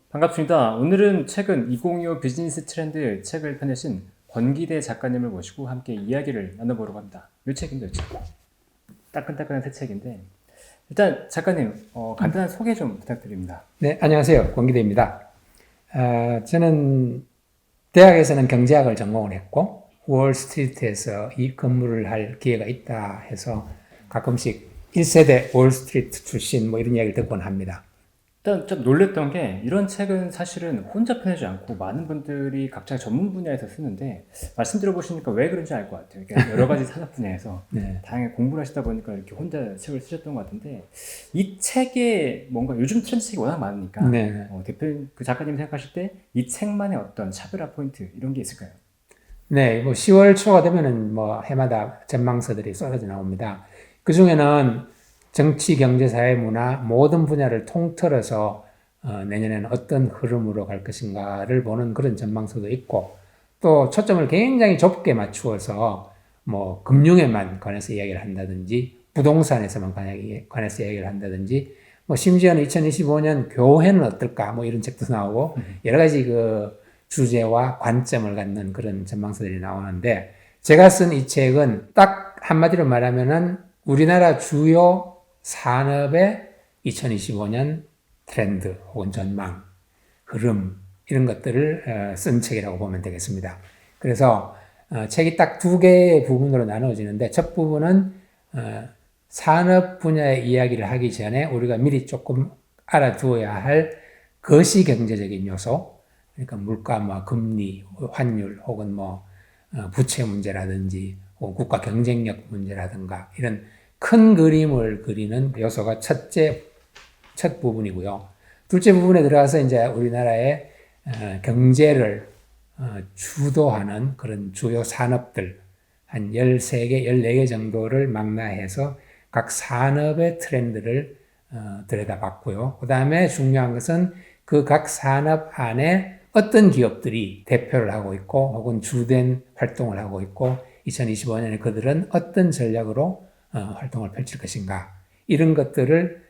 반갑습니다. 오늘은 최근 2025 비즈니스 트렌드 책을 펴내신 권기대 작가님을 모시고 함께 이야기를 나눠보려고 합니다. 이 책인데, 이 책. 따끈따끈한 새 책인데, 일단 작가님, 간단한 소개 좀 부탁드립니다. 네, 안녕하세요. 권기대입니다. 저는 대학에서는 경제학을 전공을 했고, 월스트리트에서 이 근무를 할 기회가 있다 해서 가끔씩 1세대 월스트리트 출신 뭐 이런 이야기를 듣곤 합니다. 일단 좀 놀랬던 게 이런 책은 사실은 혼자 펴내지 않고 많은 분들이 각자 전문 분야에서 쓰는데 말씀 들어보시니까 왜 그런지 알 것 같아요. 그러니까 여러 가지 산업 분야에서 네. 다양하게 공부를 하시다 보니까 이렇게 혼자 책을 쓰셨던 것 같은데 이 책에 뭔가 요즘 트렌드 책이 워낙 많으니까 네. 대표 그 작가님 생각하실 때 이 책만의 어떤 차별화 포인트 이런 게 있을까요? 네, 뭐 10월 초가 되면은 뭐 해마다 전망서들이 쏟아져 나옵니다. 그 중에는 정치, 경제, 사회, 문화 모든 분야를 통틀어서 내년에는 어떤 흐름으로 갈 것인가를 보는 그런 전망서도 있고 또 초점을 굉장히 좁게 맞추어서 뭐 금융에만 관해서 이야기를 한다든지 부동산에서만 관해서 이야기를 한다든지 뭐 심지어는 2025년 교회는 어떨까 뭐 이런 책도 나오고 여러 가지 그 주제와 관점을 갖는 그런 전망서들이 나오는데 제가 쓴 이 책은 딱 한마디로 말하면은 우리나라 주요 산업의 2025년 트렌드 혹은 전망, 흐름 이런 것들을 쓴 책이라고 보면 되겠습니다. 그래서 책이 딱 두 개의 부분으로 나누어지는데 첫 부분은 산업 분야의 이야기를 하기 전에 우리가 미리 조금 알아두어야 할 거시 경제적인 요소, 그러니까 물가, 뭐 금리, 환율 혹은 뭐 부채 문제라든지 혹은 국가 경쟁력 문제라든가 이런 큰 그림을 그리는 요소가 첫 부분이고요. 둘째 부분에 들어가서 이제 우리나라의 경제를 주도하는 그런 주요 산업들 한 13개, 14개 정도를 망라해서 각 산업의 트렌드를 들여다봤고요. 그 다음에 중요한 것은 그 각 산업 안에 어떤 기업들이 대표를 하고 있고 혹은 주된 활동을 하고 있고 2025년에 그들은 어떤 전략으로 활동을 펼칠 것인가 이런 것들을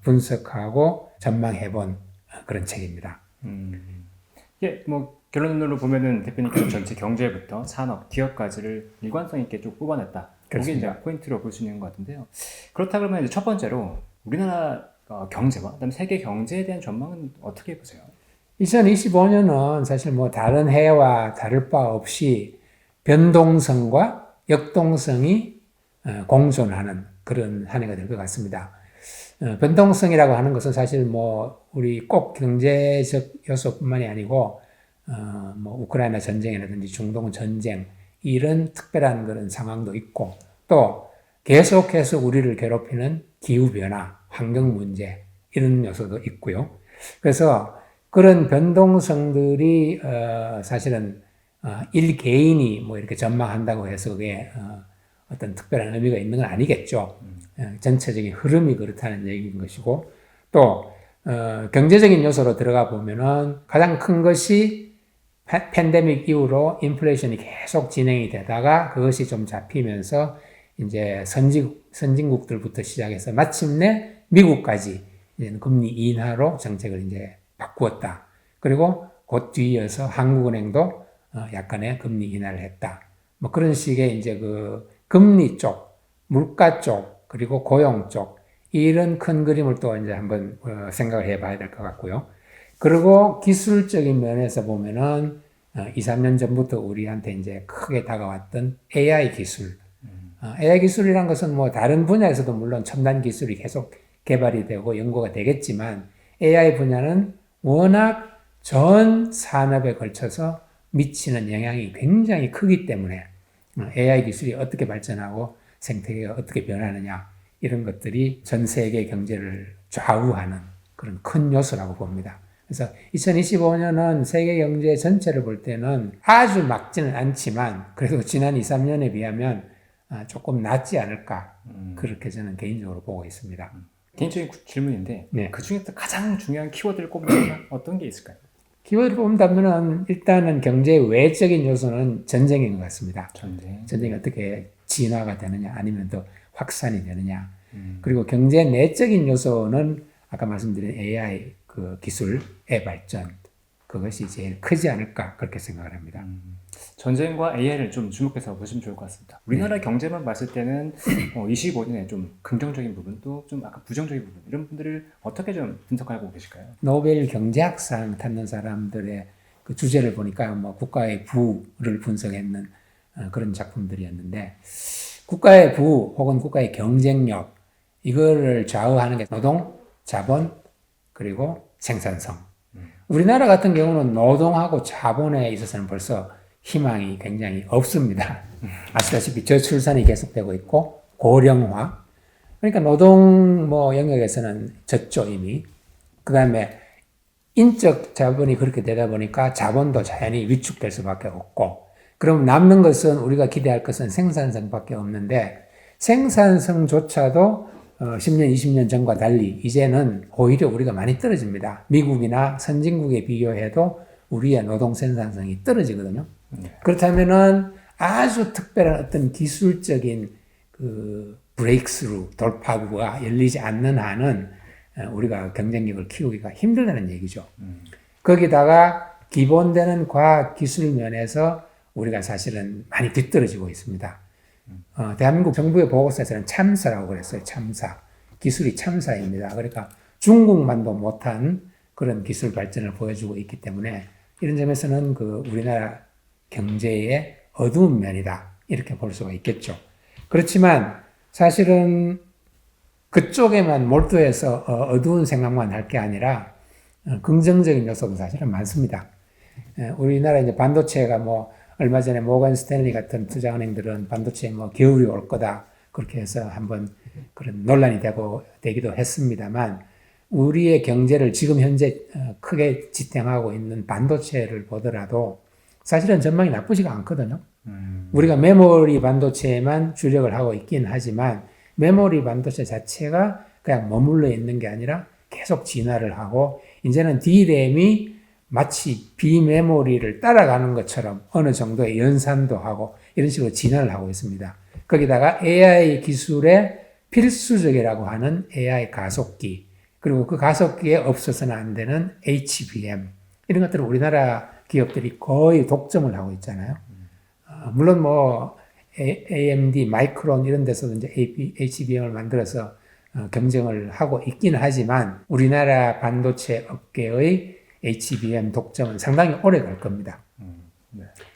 분석하고 전망해본 그런 책입니다. 이게 뭐 결론으로 보면은 대표님께서 전체 경제부터 산업, 기업까지를 일관성 있게 쭉 뽑아냈다. 그게 이제 그렇습니다. 포인트로 볼 수 있는 것 같은데요. 그렇다 그러면 이제 첫 번째로 우리나라 경제와 그다음에 세계 경제에 대한 전망은 어떻게 보세요? 2025년은 사실 뭐 다른 해와 다를 바 없이 변동성과 역동성이 공존하는 그런 한 해가 될 것 같습니다. 변동성이라고 하는 것은 사실 뭐 우리 꼭 경제적 요소뿐만이 아니고 뭐 우크라이나 전쟁이라든지 중동 전쟁 이런 특별한 그런 상황도 있고 또 계속해서 우리를 괴롭히는 기후 변화, 환경 문제 이런 요소도 있고요. 그래서 그런 변동성들이 사실은 일 개인이 뭐 이렇게 전망한다고 해서 그게 어떤 특별한 의미가 있는 건 아니겠죠. 전체적인 흐름이 그렇다는 얘기인 것이고 또 경제적인 요소로 들어가 보면은 가장 큰 것이 팬데믹 이후로 인플레이션이 계속 진행이 되다가 그것이 좀 잡히면서 이제 선진국들부터 시작해서 마침내 미국까지 이제 금리 인하로 정책을 이제 바꾸었다. 그리고 곧 뒤이어서 한국은행도 약간의 금리 인하를 했다. 뭐 그런 식의 이제 그 금리 쪽, 물가 쪽, 그리고 고용 쪽 이런 큰 그림을 또 이제 한번 생각을 해봐야 될 것 같고요. 그리고 기술적인 면에서 보면은 2, 3년 전부터 우리한테 이제 크게 다가왔던 AI 기술. AI 기술이란 것은 뭐 다른 분야에서도 물론 첨단 기술이 계속 개발이 되고 연구가 되겠지만 AI 분야는 워낙 전 산업에 걸쳐서 미치는 영향이 굉장히 크기 때문에 AI 기술이 어떻게 발전하고 생태계가 어떻게 변하느냐 이런 것들이 전 세계 경제를 좌우하는 그런 큰 요소라고 봅니다. 그래서 2025년은 세계 경제 전체를 볼 때는 아주 막지는 않지만 그래도 지난 2, 3년에 비하면 조금 낫지 않을까 그렇게 저는 개인적으로 보고 있습니다. 개인적인 질문인데 네. 그 중에서 가장 중요한 키워드를 꼽는다면 어떤 게 있을까요? 키워드를 뽑는다면 일단은 경제 외적인 요소는 전쟁인 것 같습니다. 전쟁. 전쟁이 어떻게 진화가 되느냐 아니면 더 확산이 되느냐 그리고 경제 내적인 요소는 아까 말씀드린 AI 그 기술의 발전 그것이 제일 크지 않을까 그렇게 생각을 합니다. 전쟁과 AI를 좀 주목해서 보시면 좋을 것 같습니다. 우리나라 경제만 봤을 때는 25년에 좀 긍정적인 부분도 좀 아까 부정적인 부분 이런 분들을 어떻게 좀 분석하고 계실까요? 노벨 경제학상 탔는 사람들의 그 주제를 보니까 뭐 국가의 부를 분석했는 그런 작품들이었는데 국가의 부 혹은 국가의 경쟁력 이거를 좌우하는 게 노동, 자본 그리고 생산성. 우리나라 같은 경우는 노동하고 자본에 있어서는 벌써 희망이 굉장히 없습니다. 아시다시피 저출산이 계속되고 있고 고령화. 그러니까 노동 영역에서는 졌죠 이미. 그 다음에 인적 자본이 그렇게 되다 보니까 자본도 자연히 위축될 수밖에 없고 그럼 남는 것은 우리가 기대할 것은 생산성밖에 없는데 생산성조차도 10년, 20년 전과 달리 이제는 오히려 우리가 많이 떨어집니다. 미국이나 선진국에 비교해도 우리의 노동 생산성이 떨어지거든요. 그렇다면은 아주 특별한 어떤 기술적인 그 브레이크스루, 돌파구가 열리지 않는 한은 우리가 경쟁력을 키우기가 힘들다는 얘기죠. 거기다가 기본되는 과학 기술 면에서 우리가 사실은 많이 뒤떨어지고 있습니다. 대한민국 정부의 보고서에서는 참사라고 그랬어요. 참사. 기술이 참사입니다. 그러니까 중국만도 못한 그런 기술 발전을 보여주고 있기 때문에 이런 점에서는 그 우리나라 경제의 어두운 면이다. 이렇게 볼 수가 있겠죠. 그렇지만 사실은 그쪽에만 몰두해서 어두운 생각만 할 게 아니라 긍정적인 요소도 사실은 많습니다. 우리나라 이제 반도체가 얼마 전에 모건 스탠리 같은 투자은행들은 반도체에 겨울이 올 거다. 그렇게 해서 한번 그런 논란이 되기도 했습니다만 우리의 경제를 지금 현재 크게 지탱하고 있는 반도체를 보더라도 사실은 전망이 나쁘지가 않거든요. 우리가 메모리 반도체에만 주력을 하고 있긴 하지만 메모리 반도체 자체가 그냥 머물러 있는 게 아니라 계속 진화를 하고 이제는 D램이 마치 비메모리를 따라가는 것처럼 어느 정도의 연산도 하고 이런 식으로 진화를 하고 있습니다. 거기다가 AI 기술의 필수적이라고 하는 AI 가속기 그리고 그 가속기에 없어서는 안 되는 HBM 이런 것들을 우리나라 기업들이 거의 독점을 하고 있잖아요. 물론 AMD, 마이크론 이런 데서도 이제 HBM을 만들어서 경쟁을 하고 있긴 하지만 우리나라 반도체 업계의 HBM 독점은 상당히 오래 갈 겁니다.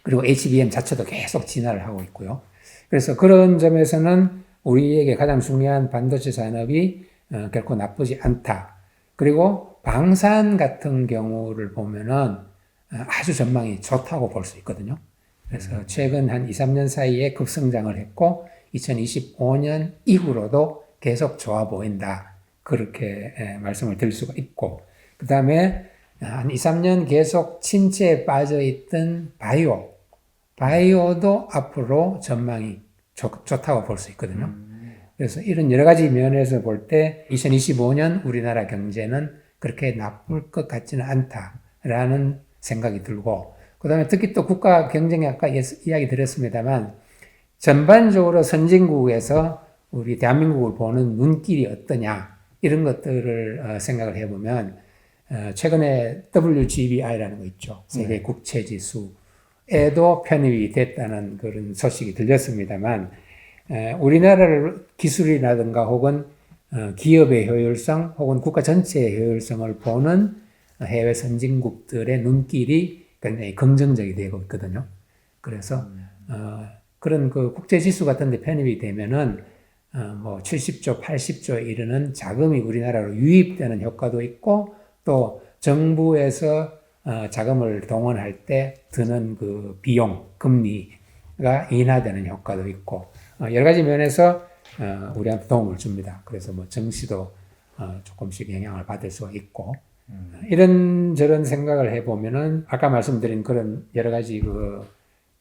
그리고 HBM 자체도 계속 진화를 하고 있고요. 그래서 그런 점에서는 우리에게 가장 중요한 반도체 산업이 결코 나쁘지 않다. 그리고 방산 같은 경우를 보면은 아주 전망이 좋다고 볼 수 있거든요. 그래서 최근 한 2, 3년 사이에 급성장을 했고 2025년 이후로도 계속 좋아 보인다. 그렇게 말씀을 드릴 수가 있고 그 다음에 한 2, 3년 계속 침체에 빠져있던 바이오도 앞으로 전망이 좋다고 볼 수 있거든요. 그래서 이런 여러 가지 면에서 볼 때 2025년 우리나라 경제는 그렇게 나쁠 것 같지는 않다라는 생각이 들고 그 다음에 특히 또 국가 경쟁이 아까 이야기 드렸습니다만 전반적으로 선진국에서 우리 대한민국을 보는 눈길이 어떠냐 이런 것들을 생각을 해보면 최근에 WGBI라는 거 있죠. 세계 국채지수에도 편입이 됐다는 그런 소식이 들렸습니다만 우리나라를 기술이라든가 혹은 기업의 효율성 혹은 국가 전체의 효율성을 보는 해외 선진국들의 눈길이 굉장히 긍정적이 되고 있거든요. 그래서 그런 그 국제지수 같은 데 편입이 되면은 70조, 80조에 이르는 자금이 우리나라로 유입되는 효과도 있고 또 정부에서 자금을 동원할 때 드는 그 비용, 금리가 인하되는 효과도 있고 여러 가지 면에서 우리한테 도움을 줍니다. 그래서 정시도 조금씩 영향을 받을 수가 있고 이런저런 생각을 해보면은 아까 말씀드린 그런 여러 가지 그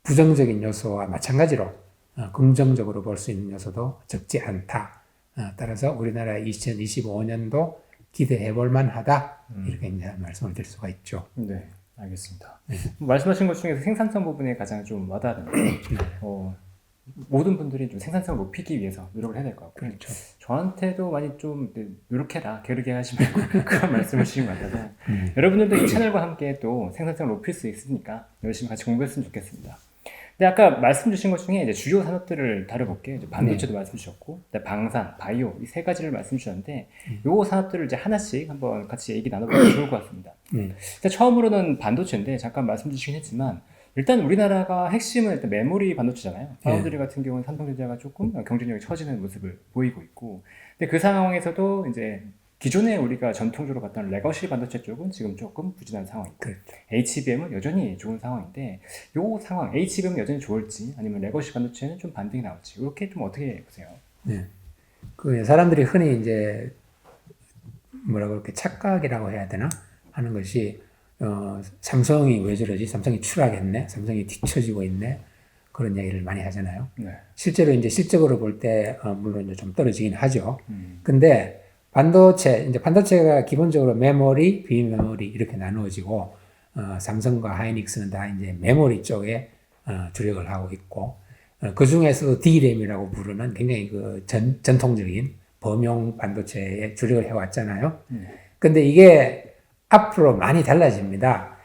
부정적인 요소와 마찬가지로 긍정적으로 볼 수 있는 요소도 적지 않다. 따라서 우리나라 2025년도 기대해 볼 만하다. 이렇게 이제 말씀을 드릴 수가 있죠. 네, 알겠습니다. 말씀하신 것 중에서 생산성 부분이 가장 좀 와닿는 모든 분들이 좀 생산성을 높이기 위해서 노력을 해야 될 것 같고 그렇죠. 저한테도 많이 좀 노력해라 게으르게 하지 말고 그런 말씀을 주신 것 같아서 여러분들도 이 채널과 함께 또 생산성을 높일 수 있으니까 열심히 같이 공부했으면 좋겠습니다. 근데 아까 말씀 주신 것 중에 이제 주요 산업들을 다뤄볼게요. 이제 반도체도 말씀 주셨고, 방산, 바이오 이 세 가지를 말씀 주셨는데, 요 산업들을 이제 하나씩 한번 같이 얘기 나눠보면 좋을 것 같습니다. 일단 처음으로는 반도체인데 잠깐 말씀 주시긴 했지만, 일단 우리나라가 핵심은 일단 메모리 반도체잖아요. 파운드리 같은 경우는 삼성전자가 조금 경쟁력이 처지는 모습을 보이고 있고, 근데 그 상황에서도 이제 기존에 우리가 전통적으로 봤던 레거시 반도체 쪽은 지금 조금 부진한 상황이고 그렇죠. HBM은 여전히 좋은 상황인데 요 상황 HBM은 여전히 좋을지 아니면 레거시 반도체는 좀 반등이 나올지 이렇게 좀 어떻게 보세요? 네. 그 사람들이 흔히 이제 뭐라고 그렇게 착각이라고 해야 되나 하는 것이 삼성이 왜 저러지? 삼성이 추락했네. 삼성이 뒤처지고 있네. 그런 얘기를 많이 하잖아요. 네. 실제로 이제 실적으로 볼 때 물론 이제 좀 떨어지긴 하죠. 근데 반도체가 기본적으로 메모리, 비메모리 이렇게 나누어지고 삼성과 하이닉스는 다 이제 메모리 쪽에 주력을 하고 있고 그 중에서도 D램이라고 부르는 굉장히 그 전통적인 범용 반도체에 주력을 해왔잖아요. 근데 이게 앞으로 많이 달라집니다.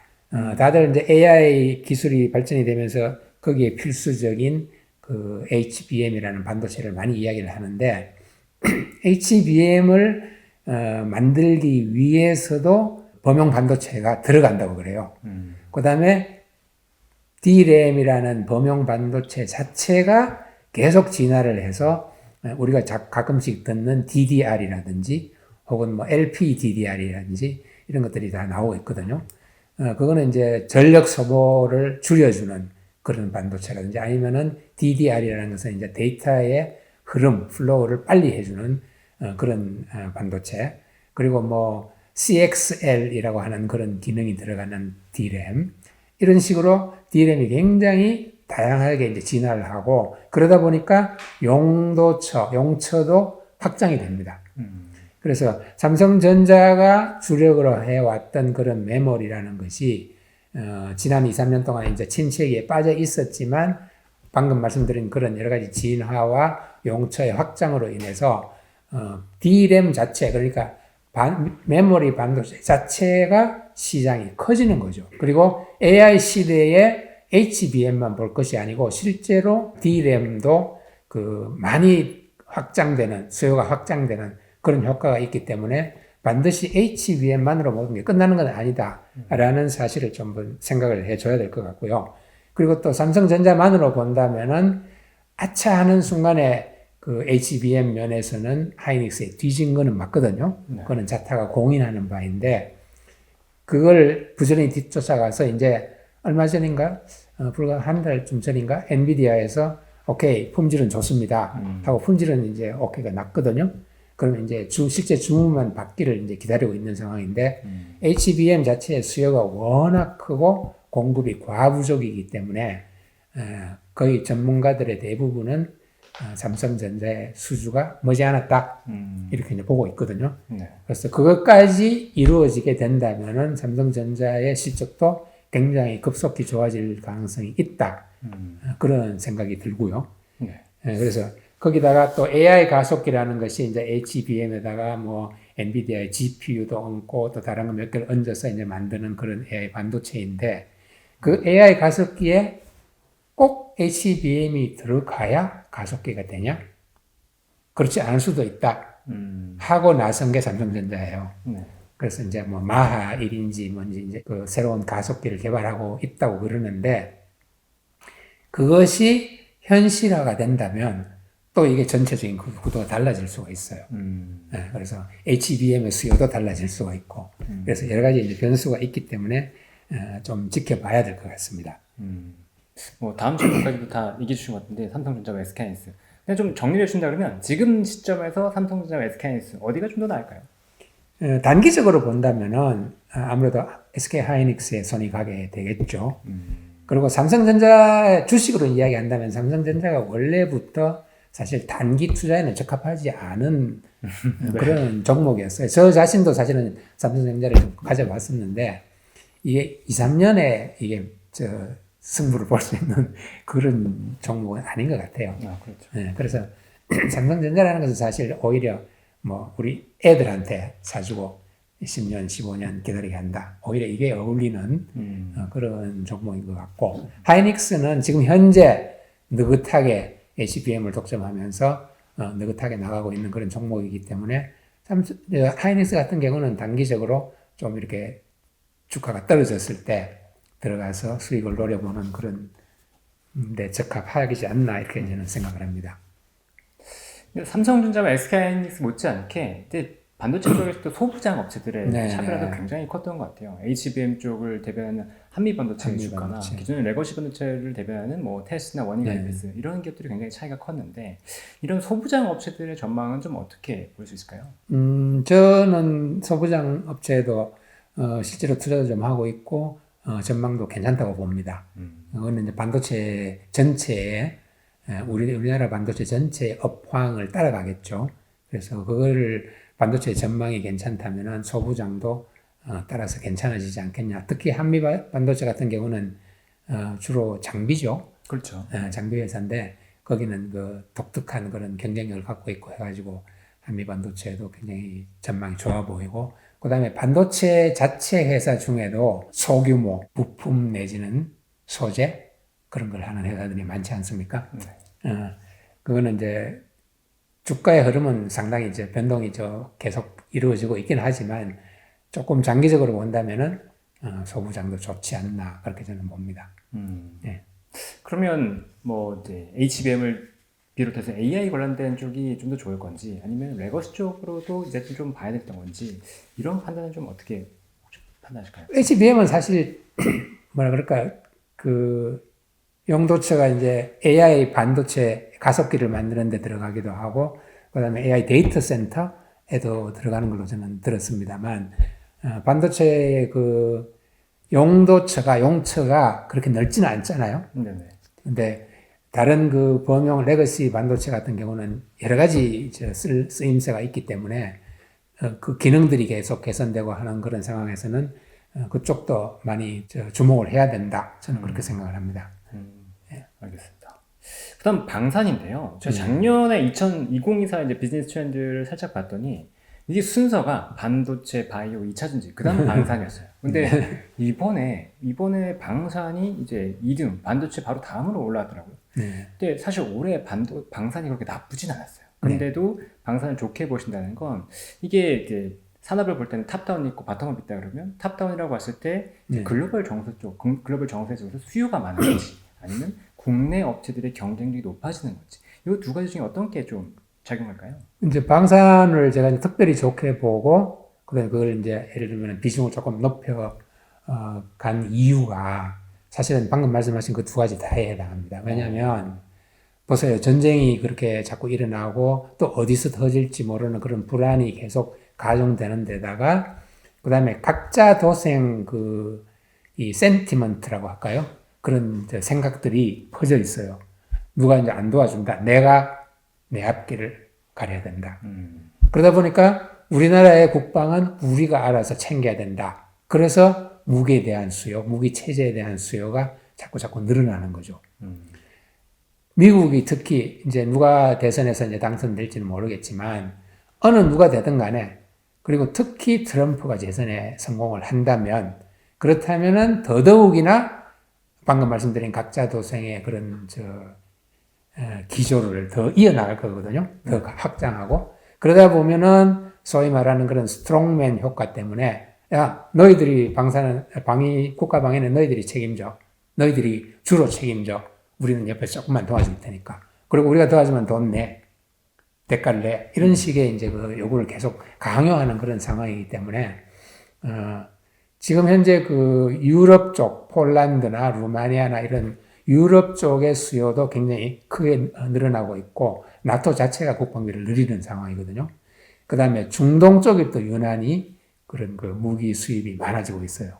다들 이제 AI 기술이 발전이 되면서 거기에 필수적인 그 HBM이라는 반도체를 많이 이야기를 하는데 HBM을 만들기 위해서도 범용 반도체가 들어간다고 그래요. 그 다음에 D램이라는 범용 반도체 자체가 계속 진화를 해서 우리가 가끔씩 듣는 DDR이라든지 혹은 뭐 LPDDR이라든지 이런 것들이 다 나오고 있거든요. 그거는 이제 전력 소모를 줄여주는 그런 반도체라든지 아니면은 DDR이라는 것은 이제 데이터의 흐름, 플로우를 빨리 해주는 그런 반도체. 그리고 뭐 CXL이라고 하는 그런 기능이 들어가는 D램. 이런 식으로 D램이 굉장히 다양하게 이제 진화를 하고 그러다 보니까 용처도 확장이 됩니다. 그래서 삼성전자가 주력으로 해왔던 그런 메모리라는 것이 지난 2, 3년 동안 이제 침체기에 빠져 있었지만 방금 말씀드린 그런 여러 가지 진화와 용처의 확장으로 인해서 D램 자체 그러니까 메모리 반도체 자체가 시장이 커지는 거죠. 그리고 AI 시대에 HBM만 볼 것이 아니고 실제로 D램도 그 많이 확장되는 수요가 확장되는 그런 효과가 있기 때문에 반드시 HBM만으로 모든 게 끝나는 건 아니다라는 사실을 좀 생각을 해줘야 될 것 같고요. 그리고 또 삼성전자만으로 본다면은 아차 하는 순간에 그 HBM 면에서는 하이닉스에 뒤진 거는 맞거든요. 그거는 자타가 공인하는 바인데 그걸 부지런히 뒤쫓아가서 이제 얼마 전인가 불과 한 달쯤 전인가 엔비디아에서 오케이 품질은 좋습니다 하고 품질은 이제 오케이가 났거든요. 그러면 이제 실제 주문만 받기를 이제 기다리고 있는 상황인데 HBM 자체의 수요가 워낙 크고 공급이 과부족이기 때문에 거의 전문가들의 대부분은 삼성전자의 수주가 머지않았다 이렇게 이제 보고 있거든요. 그래서 그것까지 이루어지게 된다면은 삼성전자의 실적도 굉장히 급속히 좋아질 가능성이 있다. 그런 생각이 들고요. 그래서 거기다가 또 AI 가속기라는 것이 이제 HBM에다가 뭐 엔비디아의 GPU도 얹고 또 다른 거 몇 개를 얹어서 이제 만드는 그런 AI 반도체인데 그 AI 가속기에 꼭 HBM이 들어가야 가속기가 되냐? 그렇지 않을 수도 있다. 하고 나선 게 삼성전자예요. 그래서 이제 뭐 마하 1인지 뭔지 이제 그 새로운 가속기를 개발하고 있다고 그러는데 그것이 현실화가 된다면 또 이게 전체적인 구도가 달라질 수가 있어요. 그래서 HBM의 수요도 달라질 수가 있고 그래서 여러 가지 이제 변수가 있기 때문에 좀 지켜봐야 될 것 같습니다. 뭐 다음 질문까지도 다 얘기해 주신 것 같은데 삼성전자와 SK하이닉스 그냥 좀 정리를 해준다 그러면 지금 시점에서 삼성전자와 SK하이닉스 어디가 좀 더 나을까요? 단기적으로 본다면은 아무래도 SK하이닉스에 손이 가게 되겠죠. 그리고 삼성전자 주식으로 이야기한다면 삼성전자가 원래부터 사실 단기 투자에는 적합하지 않은 그런 종목이었어요. 저 자신도 사실은 삼성전자를 좀 가져봤었는데 이게 2, 3년에 이게 승부를 볼 수 있는 그런 종목은 아닌 것 같아요. 그렇죠. 네, 그래서 삼성전자라는 것은 사실 오히려 뭐 우리 애들한테 사주고 10년, 15년 기다리게 한다. 오히려 이게 어울리는 그런 종목인 것 같고, 하이닉스는 지금 현재 느긋하게 HBM을 독점하면서 느긋하게 나가고 있는 그런 종목이기 때문에 하이닉스 같은 경우는 단기적으로 좀 이렇게 주가가 떨어졌을 때 들어가서 수익을 노려보는 그런 데 적합하지 않나 이렇게 저는 생각을 합니다. 삼성전자와 SK하이닉스 못지않게 반도체 쪽에서도 소부장 업체들의 네, 차별화도 네. 굉장히 컸던 것 같아요. HBM 쪽을 대변하는 한미반도체의 주가나 한미반도체. 기존의 레거시 반도체를 대변하는 뭐 테스나 원익 네. IPS 이런 기업들이 굉장히 차이가 컸는데 이런 소부장 업체들의 전망은 좀 어떻게 볼 수 있을까요? 저는 소부장 업체도 실제로 투자도 좀 하고 있고 전망도 괜찮다고 봅니다. 그거는 이제 반도체 전체에 우리나라 반도체 전체의 업황을 따라가겠죠. 그래서 그거를 반도체 전망이 괜찮다면은 소부장도 따라서 괜찮아지지 않겠냐. 특히 한미 반도체 같은 경우는 주로 장비죠. 그렇죠. 장비 회사인데 거기는 그 독특한 그런 경쟁력을 갖고 있고 해가지고 한미 반도체도 굉장히 전망이 좋아 보이고, 그다음에 반도체 자체 회사 중에도 소규모 부품 내지는 소재 그런 걸 하는 회사들이 많지 않습니까? 그거는 이제 주가의 흐름은 상당히 이제 변동이 계속 이루어지고 있긴 하지만 조금 장기적으로 본다면은 소부장도 좋지 않나 그렇게 저는 봅니다. 네. 그러면 뭐 이제 HBM을 비롯해서 AI 관련된 쪽이 좀 더 좋을 건지 아니면 레거시 쪽으로도 이제 좀 봐야 됐던 건지 이런 판단은 좀 어떻게 판단하실까요? HBM은 사실 뭐라 그럴까요? 그 용도처가 이제 AI 반도체 가속기를 만드는 데 들어가기도 하고, 그 다음에 AI 데이터 센터에도 들어가는 걸로 저는 들었습니다만, 반도체의 그 용처가 그렇게 넓지는 않잖아요. 네네. 근데 다른 그 범용 레거시 반도체 같은 경우는 여러 가지 쓰임새가 있기 때문에 그 기능들이 계속 개선되고 하는 그런 상황에서는 그쪽도 많이 주목을 해야 된다. 저는 그렇게 생각을 합니다. 알겠습니다. 그다음 방산인데요. 제가 작년에 2024 이제 비즈니스 트렌드를 살짝 봤더니 이게 순서가 반도체, 바이오, 2차전지, 그다음 방산이었어요. 근데 이번에 방산이 이제 2등, 반도체 바로 다음으로 올라왔더라고요. 근데 사실 올해 방산이 그렇게 나쁘진 않았어요. 근데도 방산을 좋게 보신다는 건 이게 이제 산업을 볼 때는 탑다운이 있고 바텀업이 있다 그러면 탑다운이라고 봤을 때 글로벌 정세 쪽에서 수요가 많은 건지 아니면 국내 업체들의 경쟁력이 높아지는 건지 이 두 가지 중에 어떤 게 좀 작용할까요? 이제 방산을 제가 이제 특별히 좋게 보고, 그다음에 그걸 이제 예를 들면 비중을 조금 높여 간 이유가 사실은 방금 말씀하신 그 두 가지 다에 해당합니다. 왜냐하면 보세요. 전쟁이 그렇게 자꾸 일어나고 또 어디서 터질지 모르는 그런 불안이 계속 가중되는 데다가, 그 다음에 각자 도생 이 센티먼트라고 할까요? 그런 생각들이 퍼져 있어요. 누가 이제 안 도와준다. 내가 내 앞길을 가려야 된다. 그러다 보니까 우리나라의 국방은 우리가 알아서 챙겨야 된다. 그래서 무기에 대한 수요, 무기 체제에 대한 수요가 자꾸 늘어나는 거죠. 미국이 특히 이제 누가 대선에서 이제 당선될지는 모르겠지만 어느 누가 되든 간에, 그리고 특히 트럼프가 재선에 성공을 한다면, 그렇다면은 더더욱이나 방금 말씀드린 각자 도생의 그런 기조를 더 이어나갈 거거든요. 더 확장하고. 그러다 보면은 소위 말하는 그런 스트롱맨 효과 때문에, 야, 너희들이 국가 방위는 너희들이 책임져. 너희들이 주로 책임져. 우리는 옆에서 조금만 도와줄 테니까. 그리고 우리가 도와주면 돈 내. 대가를 내. 이런 식의 이제 그 요구를 계속 강요하는 그런 상황이기 때문에, 지금 현재 그 유럽 쪽, 폴란드나 루마니아나 이런 유럽 쪽의 수요도 굉장히 크게 늘어나고 있고, 나토 자체가 국방비를 늘리는 상황이거든요. 그 다음에 중동 쪽이 또 유난히 그런 그 무기 수입이 많아지고 있어요.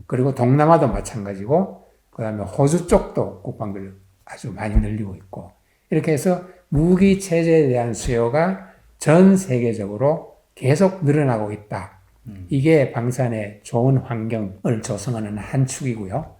그리고 동남아도 마찬가지고, 그 다음에 호주 쪽도 국방비를 아주 많이 늘리고 있고, 이렇게 해서 무기 체제에 대한 수요가 전 세계적으로 계속 늘어나고 있다. 이게 방산의 좋은 환경을 조성하는 한 축이고요.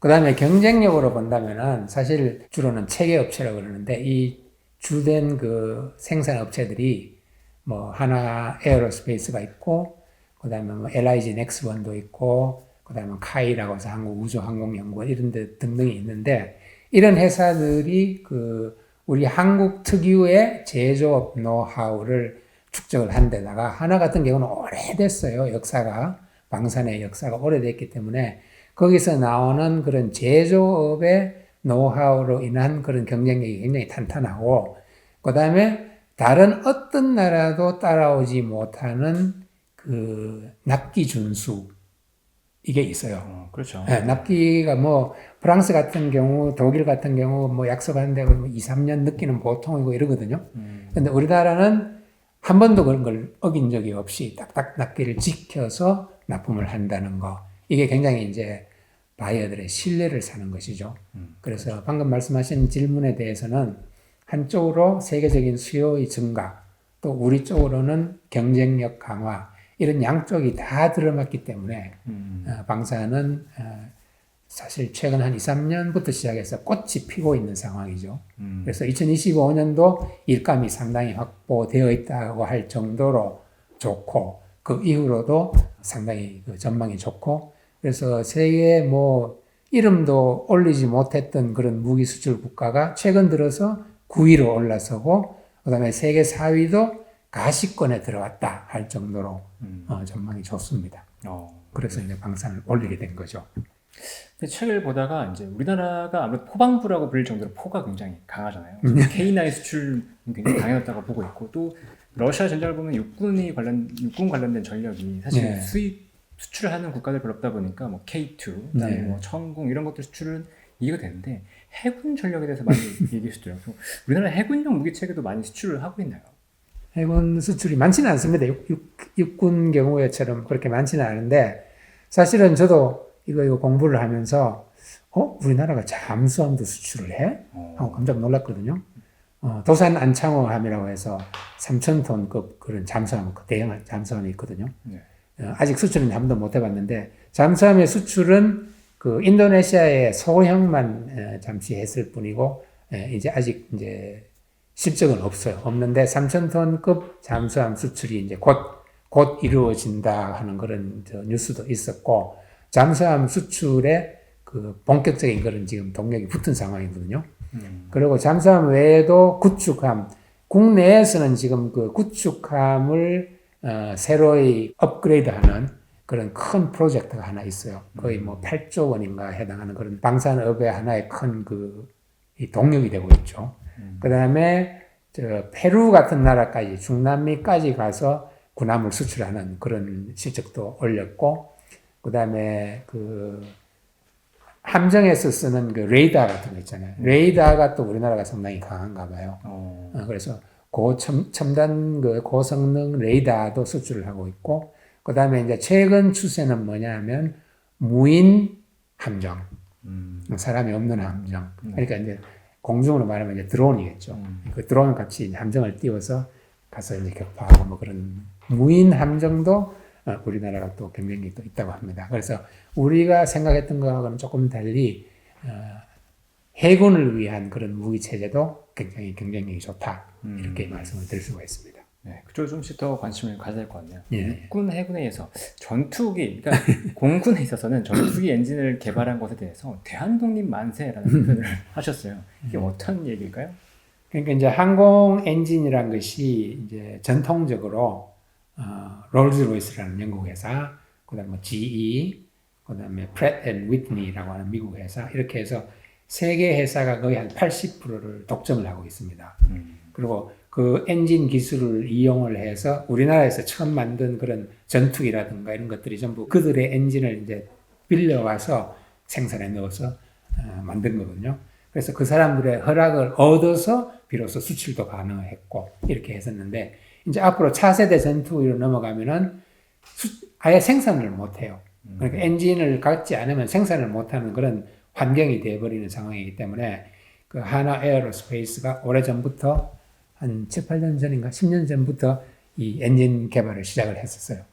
그 다음에 경쟁력으로 본다면은 사실 주로는 체계 업체라고 그러는데 이 주된 그 생산 업체들이 뭐 하나 에어로스페이스가 있고 그 다음에 뭐 LIG 넥스원도 있고 그 다음에 카이라고 해서 한국우주항공연구원 이런 데 등등이 있는데 이런 회사들이 그 우리 한국 특유의 제조업 노하우를 축적을 한 데다가 하나 같은 경우는 오래됐어요. 역사가. 방산의 역사가 오래됐기 때문에 거기서 나오는 그런 제조업의 노하우로 인한 그런 경쟁력이 굉장히 탄탄하고 그 다음에 다른 어떤 나라도 따라오지 못하는 그 납기 준수 이게 있어요. 그렇죠. 네, 납기가 뭐 프랑스 같은 경우, 독일 같은 경우 뭐 약속하는데 2, 3년 늦기는 보통이고 이러거든요. 근데 우리나라는 한 번도 그런 걸 어긴 적이 없이 딱딱 납기를 지켜서 납품을 한다는 거. 이게 굉장히 이제 바이어들의 신뢰를 사는 것이죠. 그래서 방금 말씀하신 질문에 대해서는 한쪽으로 세계적인 수요의 증가, 또 우리 쪽으로는 경쟁력 강화, 이런 양쪽이 다 들어맞기 때문에 방사는 사실 최근 한 2, 3년부터 시작해서 꽃이 피고 있는 상황이죠. 그래서 2025년도 일감이 상당히 확보되어 있다고 할 정도로 좋고 그 이후로도 상당히 그 전망이 좋고 그래서 세계 뭐 이름도 올리지 못했던 그런 무기 수출 국가가 최근 들어서 9위로 올라서고 그다음에 세계 4위도 가시권에 들어왔다 할 정도로 전망이 좋습니다. 그래서 이제 방산을 올리게 된 거죠. 책을 보다가 이제 우리나라가 아무래도 포방부라고 불릴 정도로 포가 굉장히 강하잖아요. K9 수출 굉장히 강해졌다고 보고 있고 또 러시아 전쟁을 보면 육군 관련된 전력이 사실 네. 수출을 하는 국가들 별로 없다 보니까 뭐 K2, 그다음에 네. 뭐 천공 이런 것들 수출은 이해가 되는데 해군 전력에 대해서 많이 얘기해 주더라고요. 우리나라 해군용 무기 체계도 많이 수출을 하고 있나요? 해군 수출이 많지는 않습니다. 육군 경우에처럼 그렇게 많지는 않은데 사실은 저도 이거 공부를 하면서 우리나라가 잠수함도 수출을 해? 하고 깜짝 놀랐거든요. 도산 안창호함이라고 해서 3,000톤급 그런 잠수함, 대형 잠수함이 있거든요. 네. 아직 수출은 한 번도 못 해봤는데 잠수함의 수출은 그 인도네시아의 소형만 잠시 했을 뿐이고 이제 아직 이제 실적은 없는데 3,000톤급 잠수함 수출이 이제 곧 이루어진다 하는 그런 뉴스도 있었고 잠수함 수출에 그 본격적인 그런 지금 동력이 붙은 상황이거든요. 그리고 잠수함 외에도 구축함, 국내에서는 지금 그 구축함을 새로이 업그레이드하는 그런 큰 프로젝트가 하나 있어요. 거의 뭐 8조 원인가 해당하는 그런 방산업의 하나의 큰 이 동력이 되고 있죠. 그 다음에 페루 같은 나라까지 중남미까지 가서 군함을 수출하는 그런 실적도 올렸고, 그 다음에 그 함정에서 쓰는 그 레이더 같은 거 있잖아요. 레이더가 또 우리나라가 상당히 강한가 봐요. 그래서 첨단 그 고성능 레이더도 수출을 하고 있고, 그 다음에 이제 최근 추세는 뭐냐면 무인 함정, 사람이 없는 함정. 그러니까 이제 공중으로 말하면 이제 드론이겠죠. 그 드론 같이 함정을 띄워서 가서 이제 격파하고 뭐 그런 무인 함정도 우리나라가 또 경쟁력이 또 있다고 합니다. 그래서 우리가 생각했던 것하고는 조금 달리 해군을 위한 그런 무기 체제도 굉장히 경쟁력이 좋다 이렇게 말씀을 드릴 수가 있습니다. 네, 그쪽에 좀씩 더 관심을 가져야 될 것 같네요. 예. 육군, 해군에 의해서 전투기, 그러니까 공군에 있어서는 전투기 엔진을 개발한 것에 대해서 대한독립 만세라는 표현을 하셨어요. 이게 어떤 얘기일까요? 그러니까 이제 항공 엔진이란 것이 이제 전통적으로 롤즈로이스라는 영국 회사, 그다음에 뭐 GE, 그다음에 프렛 앤 위트니라고 하는 미국 회사 이렇게 해서 세계 회사가 거의 한 80%를 독점을 하고 있습니다. 그리고 그 엔진 기술을 이용을 해서 우리나라에서 처음 만든 그런 전투기라든가 이런 것들이 전부 그들의 엔진을 이제 빌려와서 생산에 넣어서 만든 거거든요. 그래서 그 사람들의 허락을 얻어서 비로소 수출도 가능했고 이렇게 했었는데 이제 앞으로 차세대 전투기로 넘어가면은 아예 생산을 못 해요. 그러니까 엔진을 갖지 않으면 생산을 못 하는 그런 환경이 되어버리는 상황이기 때문에 그 하나 에어로스페이스가 오래전부터 한 7, 8년 전인가 10년 전부터 이 엔진 개발을 시작을 했었어요.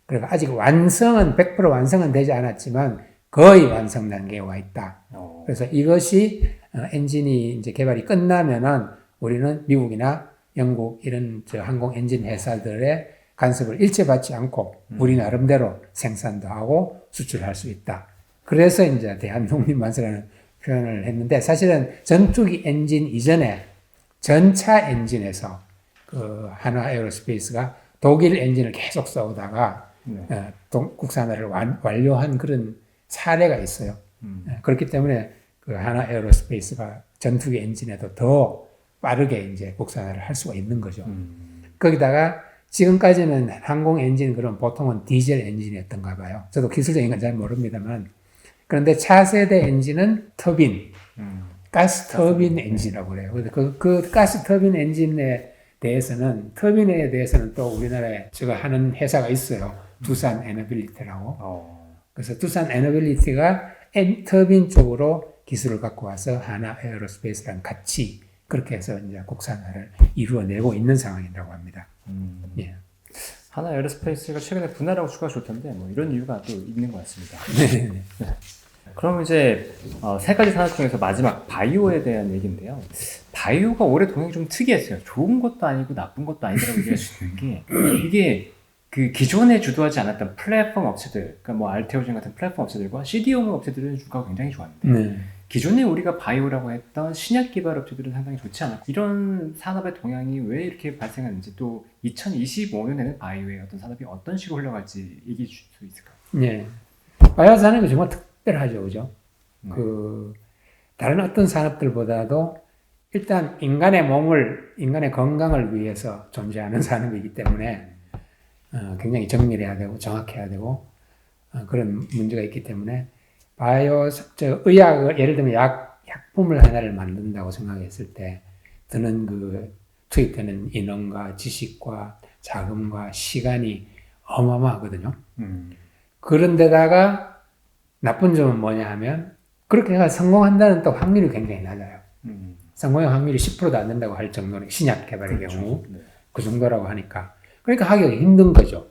그러니까 아직 완성은 100% 완성은 되지 않았지만 거의 완성 단계에 와 있다. 어. 그래서 이것이 엔진이 이제 개발이 끝나면은 우리는 미국이나 영국 이런 저 항공 엔진 회사들의 간섭을 일체 받지 않고 우리 나름대로 생산도 하고 수출할 수 있다. 그래서 이제 대한독립만세라는 표현을 했는데 사실은 전투기 엔진 이전에 전차 엔진에서 그 하나 에어로스페이스가 독일 엔진을 계속 써오다가 네. 국산화를 완료한 그런 사례가 있어요. 그렇기 때문에 그 하나 에어로스페이스가 전투기 엔진에도 더 빠르게 이제 국산화를 할 수가 있는 거죠. 거기다가 지금까지는 항공 엔진 그런 보통은 디젤 엔진이었던가 봐요. 저도 기술적인 건 잘 모릅니다만. 그런데 차세대 엔진은 터빈, 가스 터빈 엔진이라고 그래요. 그 가스 터빈 엔진에 대해서는 또 우리나라에 제가 하는 회사가 있어요. 두산 에너빌리티라고. 그래서 두산 에너빌리티가 터빈 쪽으로 기술을 갖고 와서 하나 에어로스페이스랑 같이 그렇게 해서 이제 국산화를 이루어내고 있는 상황이라고 합니다. 예. 하나 에어로스페이스가 최근에 분할하고 추가 좋던데 뭐 이런 이유가 또 있는 것 같습니다. 네. 그럼 이제 세 가지 산업 중에서 마지막 바이오에 대한 얘기인데요. 바이오가 올해 동향이 좀 특이했어요. 좋은 것도 아니고 나쁜 것도 아니라고 얘기할 수 있는 게 이게 그 기존에 주도하지 않았던 플랫폼 업체들, 그러니까 뭐 알테오젠 같은 플랫폼 업체들과 CDMO 업체들은 주가가 굉장히 좋았는데 네. 기존에 우리가 바이오라고 했던 신약 개발 업체들은 상당히 좋지 않았고 이런 산업의 동향이 왜 이렇게 발생하는지 또 2025년에는 바이오의 어떤 산업이 어떤 식으로 흘러갈지 얘기해 주실 수 있을까요? 네. 바이오 산업이 정말 특별하죠, 그죠? 그 다른 어떤 산업들보다도 일단 인간의 건강을 위해서 존재하는 산업이기 때문에 굉장히 정밀해야 되고 정확해야 되고 그런 문제가 있기 때문에 의학을 예를 들면 약품을 하나를 만든다고 생각했을 때 드는 그 투입되는 인원과 지식과 자금과 시간이 어마어마하거든요. 그런데다가 나쁜 점은 뭐냐 하면 그렇게 해서 성공한다는 또 확률이 굉장히 낮아요. 성공의 확률이 10%도 안 된다고 할 정도는 신약 개발의 그렇죠. 경우 네. 그 정도라고 하니까 그러니까 하기가 힘든 거죠.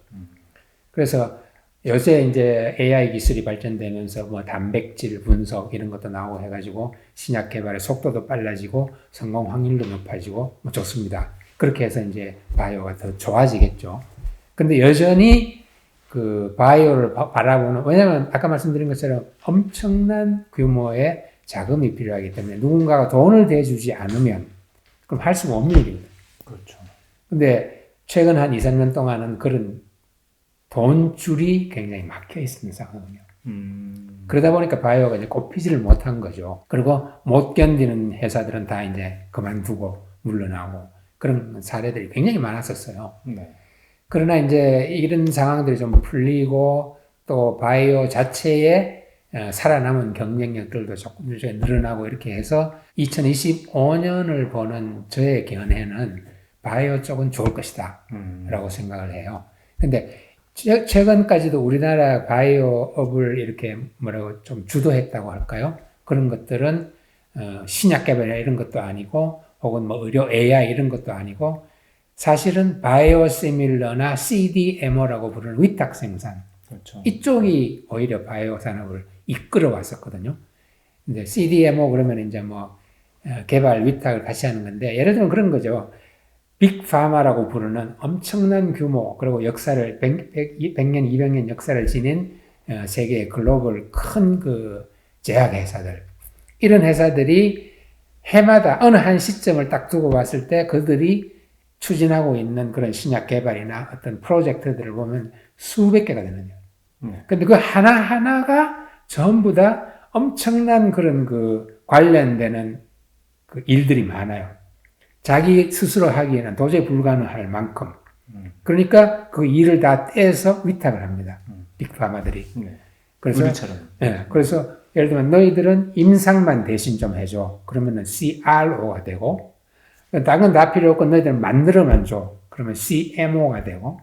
그래서 요새 이제 AI 기술이 발전되면서 뭐 단백질 분석 이런 것도 나오고 해가지고 신약 개발의 속도도 빨라지고 성공 확률도 높아지고 뭐 좋습니다. 그렇게 해서 이제 바이오가 더 좋아지겠죠. 근데 여전히 그 바이오를 바라보는, 왜냐면 아까 말씀드린 것처럼 엄청난 규모의 자금이 필요하기 때문에 누군가가 돈을 대주지 않으면 그럼 할 수가 없는 일입니다. 그렇죠. 근데 최근 한 2, 3년 동안은 그런 돈줄이 굉장히 막혀 있는 상황이에요. 그러다 보니까 바이오가 이제 꼽히지를 못한 거죠. 그리고 못 견디는 회사들은 다 이제 그만두고 물러나고 그런 사례들이 굉장히 많았었어요. 네. 그러나 이제 이런 상황들이 좀 풀리고 또 바이오 자체의 살아남은 경쟁력들도 조금 늘어나고 이렇게 해서 2025년을 보는 저의 견해는 바이오 쪽은 좋을 것이다 라고 생각을 해요. 근데 최근까지도 우리나라 바이오업을 이렇게 뭐라고 좀 주도했다고 할까요? 그런 것들은 신약 개발이나 이런 것도 아니고 혹은 뭐 의료 AI 이런 것도 아니고 사실은 바이오시밀러나 CDMO라고 부르는 위탁 생산 그렇죠. 이쪽이 오히려 바이오 산업을 이끌어 왔었거든요. 이제 CDMO 그러면 이제 뭐 개발 위탁을 같이 하는 건데 예를 들면 그런 거죠. 빅파마라고 부르는 엄청난 규모 그리고 역사를 100년, 200년 역사를 지닌 세계의 글로벌 큰 그 제약 회사들 이런 회사들이 해마다 어느 한 시점을 딱 두고 봤을 때 그들이 추진하고 있는 그런 신약 개발이나 어떤 프로젝트들을 보면 수백 개가 되는 거예요. 근데 그 하나하나가 전부 다 엄청난 그런 그 관련되는 그 일들이 많아요. 자기 스스로 하기에는 도저히 불가능할 만큼. 그러니까 그 일을 다 떼서 위탁을 합니다. 빅파마들이. 네. 그래서, 우리처럼. 네, 그래서 예를 들면 너희들은 임상만 대신 좀 해줘. 그러면은 CRO가 되고, 다른 건 다 필요 없고 너희들은 만들어만 줘. 그러면 CMO가 되고,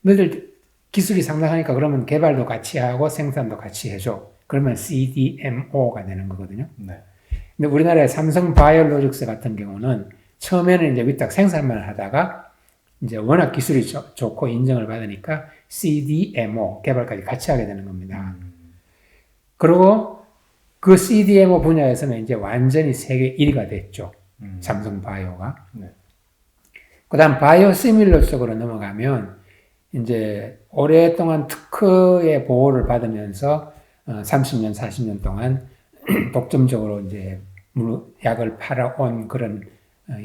너희들 기술이 상당하니까 그러면 개발도 같이 하고 생산도 같이 해줘. 그러면 CDMO가 되는 거거든요. 네. 근데 우리나라의 삼성 바이오로직스 같은 경우는 처음에는 이제 위탁 생산만 하다가 이제 워낙 기술이 좋고 인정을 받으니까 CDMO 개발까지 같이 하게 되는 겁니다. 그리고 그 CDMO 분야에서는 이제 완전히 세계 1위가 됐죠. 삼성 바이오가. 네. 그 다음 바이오시밀러 쪽으로 넘어가면 이제 오랫동안 특허의 보호를 받으면서 30년, 40년 동안 독점적으로 이제 약을 팔아온 그런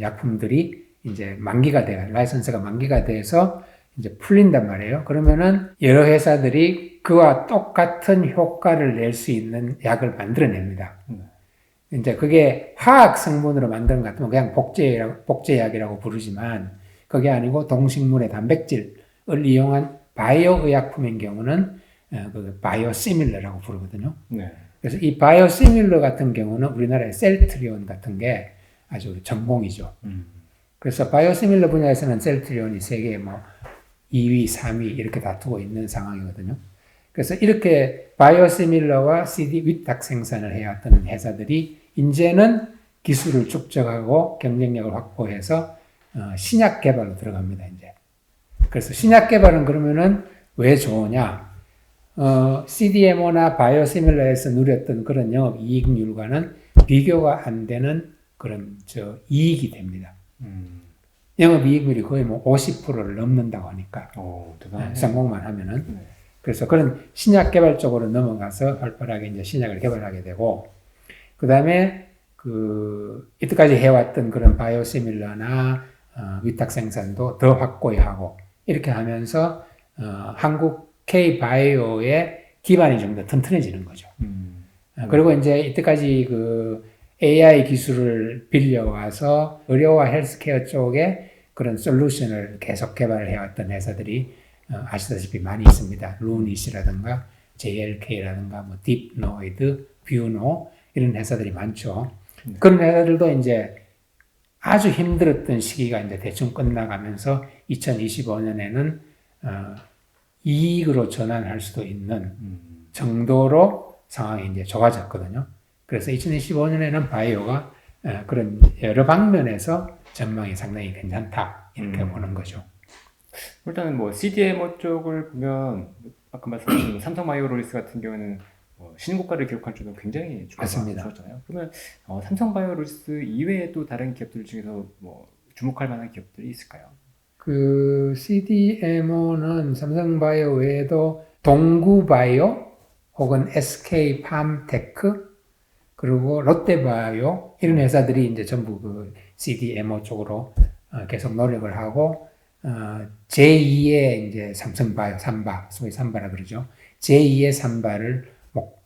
약품들이 이제 라이선스가 만기가 돼서 이제 풀린단 말이에요. 그러면은 여러 회사들이 그와 똑같은 효과를 낼 수 있는 약을 만들어냅니다. 이제 그게 화학 성분으로 만드는 것 같으면 그냥 복제약이라고 부르지만 그게 아니고 동식물의 단백질을 이용한 바이오 의약품인 경우는 그 바이오시밀러라고 부르거든요. 네. 그래서 이 바이오시밀러 같은 경우는 우리나라의 셀트리온 같은 게 아주 전공이죠. 그래서 바이오시밀러 분야에서는 셀트리온이 세계 뭐 2위, 3위 이렇게 다투고 있는 상황이거든요. 그래서 이렇게 바이오시밀러와 CD 위탁 생산을 해왔던 회사들이 이제는 기술을 축적하고 경쟁력을 확보해서 신약 개발로 들어갑니다. 이제. 그래서 신약 개발은 그러면은 왜 좋으냐? CDMO나 바이오시밀러에서 누렸던 그런 영업 이익률과는 비교가 안 되는 그런 이익이 됩니다. 영업 이익률이 거의 뭐 50%를 넘는다고 하니까. 성공만 하면은. 네. 그래서 그런 신약 개발 쪽으로 넘어가서 활발하게 이제 신약을 개발하게 되고, 그 다음에 이때까지 해왔던 그런 바이오시밀러나 위탁 생산도 더 확고히 하고, 이렇게 하면서 한국 K-바이오의 기반이 좀 더 튼튼해지는 거죠. 그리고 이제 이때까지 AI 기술을 빌려와서 의료와 헬스케어 쪽에 그런 솔루션을 계속 개발을 해왔던 회사들이 아시다시피 많이 있습니다. 루닛이라든가 JLK라든가 뭐 딥노이드, 뷰노 이런 회사들이 많죠. 그런 회사들도 이제 아주 힘들었던 시기가 이제 대충 끝나가면서 2025년에는 이익으로 전환할 수도 있는 정도로 상황이 이제 좋아졌거든요. 그래서 2025년에는 바이오가 그런 여러 방면에서 전망이 상당히 괜찮다 이렇게 보는 거죠. 일단은 뭐 CDMO 쪽을 보면 아까 말씀하신 삼성바이오로리스 같은 경우는 신고가를 기록할 정도로 굉장히 주가가 맞습니다. 좋았잖아요. 그러면 삼성바이오로리스 이외에 또 다른 기업들 중에서 뭐 주목할 만한 기업들이 있을까요? 그 CDMO는 삼성바이오 외에도 동구바이오 혹은 SK팜테크 그리고 롯데바이오 이런 회사들이 이제 전부 그 CDMO 쪽으로 계속 노력을 하고 제2의 이제 삼성바이오 소위 삼바라 그러죠. 제2의 삼바를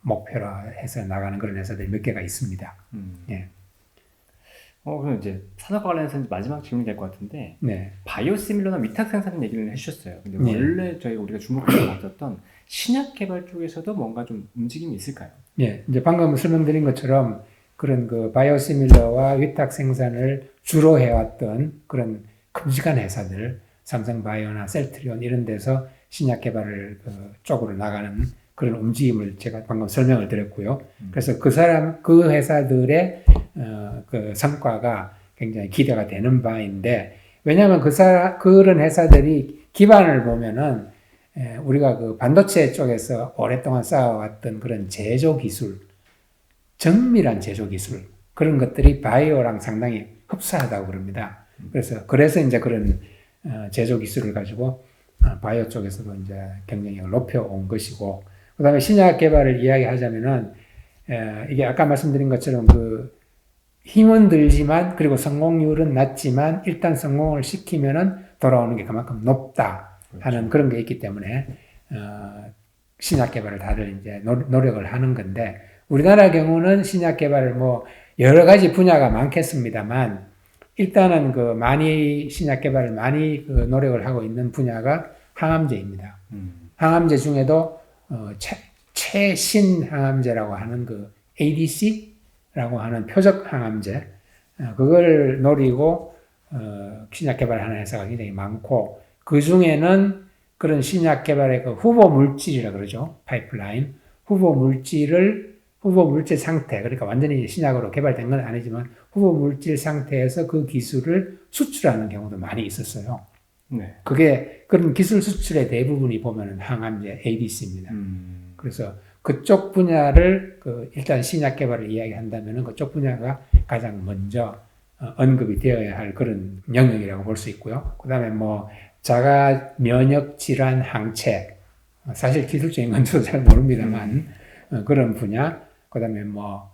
목표로 해서 나가는 그런 회사들이 몇 개가 있습니다. 예. 그럼 이제 산업 관련해서 이제 마지막 질문이 될 것 같은데, 네. 바이오시밀러나 위탁 생산 얘기를 해주셨어요. 근데 네. 원래 우리가 주목해서 봤었던 신약 개발 쪽에서도 뭔가 좀 움직임이 있을까요? 예, 이제 방금 설명드린 것처럼 그런 그 바이오시밀러와 위탁 생산을 주로 해왔던 그런 큼직한 회사들, 삼성바이오나 셀트리온 이런 데서 신약 개발을 쪽으로 나가는 그런 움직임을 제가 방금 설명을 드렸고요. 그래서 그 회사들의 그 성과가 굉장히 기대가 되는 바인데, 왜냐하면 그런 회사들이 기반을 보면은 우리가 그 반도체 쪽에서 오랫동안 쌓아왔던 그런 제조 기술, 정밀한 제조 기술, 그런 것들이 바이오랑 상당히 흡사하다고 그럽니다. 그래서 이제 그런 제조 기술을 가지고 바이오 쪽에서도 이제 경쟁력을 높여온 것이고, 그 다음에 신약 개발을 이야기하자면은, 이게 아까 말씀드린 것처럼 힘은 들지만, 그리고 성공률은 낮지만, 일단 성공을 시키면은 돌아오는 게 그만큼 높다 하는 그런 게 있기 때문에, 신약 개발을 다들 이제 노력을 하는 건데, 우리나라 경우는 신약 개발을 뭐, 여러 가지 분야가 많겠습니다만, 일단은 신약 개발을 많이 노력을 하고 있는 분야가 항암제입니다. 항암제 중에도 최신 항암제라고 하는 ADC라고 하는 표적 항암제, 그걸 노리고 신약 개발하는 회사가 굉장히 많고, 그 중에는 그런 신약 개발의 후보 물질이라 그러죠. 파이프라인. 후보 물질 상태, 그러니까 완전히 신약으로 개발된 건 아니지만 후보 물질 상태에서 그 기술을 수출하는 경우도 많이 있었어요. 네. 그런 기술 수출의 대부분이 보면은 항암제 ADC입니다. 그래서 그쪽 분야를 일단 신약 개발을 이야기한다면은 그쪽 분야가 가장 먼저 언급이 되어야 할 그런 영역이라고 볼 수 있고요. 그다음에 뭐 자가 면역 질환 항체, 사실 기술적인 건 저도 잘 모릅니다만 그런 분야, 그다음에 뭐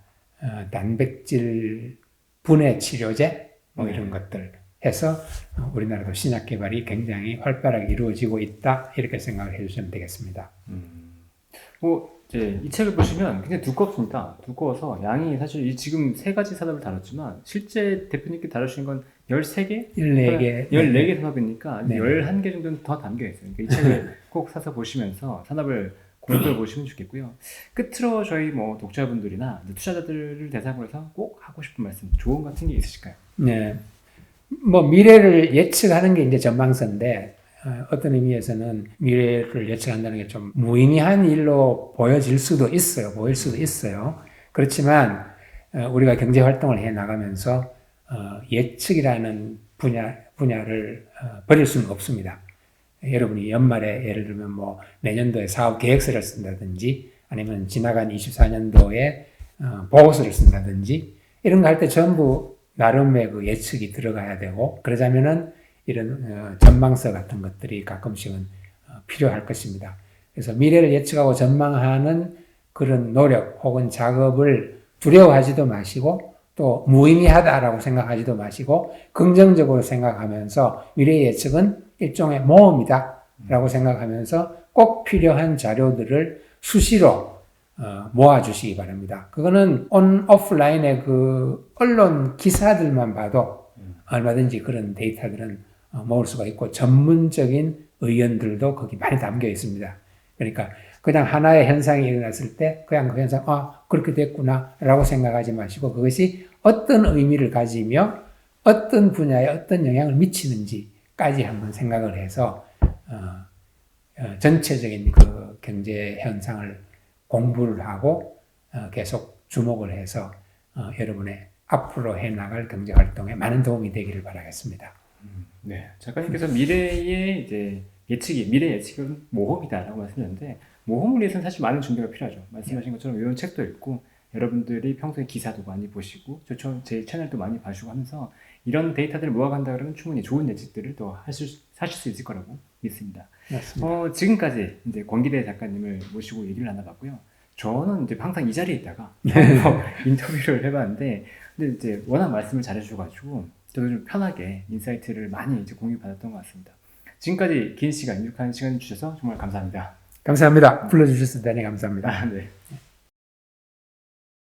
단백질 분해 치료제 뭐 이런 것들 해서 우리나라도 신약 개발이 굉장히 활발하게 이루어지고 있다 이렇게 생각을 해주시면 되겠습니다. 뭐 이제 이 책을 보시면 굉장히 두껍습니다. 두꺼워서 양이 사실 지금 세 가지 산업을 다뤘지만 실제 대표님께 다루신 건 13개? 14개. 14개 산업이니까 네. 11개 정도는 더 담겨 있어요. 그러니까 이 책을 꼭 사서 보시면서 산업을 공부해 보시면 좋겠고요. 끝으로 저희 뭐 독자분들이나 투자자들을 대상으로 해서 꼭 하고 싶은 말씀, 조언 같은 게 있으실까요? 네. 뭐 미래를 예측하는 게 이제 전망서인데 어떤 의미에서는 미래를 예측한다는 게 좀 무의미한 일로 보일 수도 있어요. 그렇지만 우리가 경제 활동을 해 나가면서 예측이라는 분야를 버릴 수는 없습니다. 여러분이 연말에 예를 들면 뭐 내년도에 사업 계획서를 쓴다든지 아니면 지나간 24년도에 보고서를 쓴다든지 이런 거 할 때 전부 나름의 그 예측이 들어가야 되고 그러자면은 이런 전망서 같은 것들이 가끔씩은 필요할 것입니다. 그래서 미래를 예측하고 전망하는 그런 노력 혹은 작업을 두려워하지도 마시고 또 무의미하다라고 생각하지도 마시고 긍정적으로 생각하면서 미래 예측은 일종의 모험이다라고 생각하면서 꼭 필요한 자료들을 수시로 모아주시기 바랍니다. 그거는 오프라인의 그 언론 기사들만 봐도 얼마든지 그런 데이터들은 모을 수가 있고 전문적인 의견들도 거기 많이 담겨 있습니다. 그러니까 그냥 하나의 현상이 일어났을 때 그냥 그 현상 그렇게 됐구나 라고 생각하지 마시고 그것이 어떤 의미를 가지며 어떤 분야에 어떤 영향을 미치는지까지 한번 생각을 해서 전체적인 그 경제 현상을 공부를 하고 계속 주목을 해서 여러분의 앞으로 해나갈 경제 활동에 많은 도움이 되기를 바라겠습니다. 네, 작가님께서 미래의 이제 미래 예측은 모험이다라고 말씀하셨는데 모험을 위해서는 사실 많은 준비가 필요하죠. 말씀하신 것처럼 이런 책도 읽고 여러분들이 평소에 기사도 많이 보시고 제 채널도 많이 봐주고 하면서 이런 데이터들을 모아간다 그러면 충분히 좋은 예측들을 또 사실 수 있을 거라고 믿습니다. 맞습니다. 지금까지 이제 권기대 작가님을 모시고 얘기를 나눠봤고요. 저는 이제 항상 이 자리에 있다가 인터뷰를 해봤는데, 근데 이제 워낙 말씀을 잘해주셔가지고 저도 좀 편하게 인사이트를 많이 이제 공유받았던 것 같습니다. 지금까지 긴 시간, 유익한 시간 주셔서 정말 감사합니다. 감사합니다. 불러주셔서 대단히 감사합니다. 네.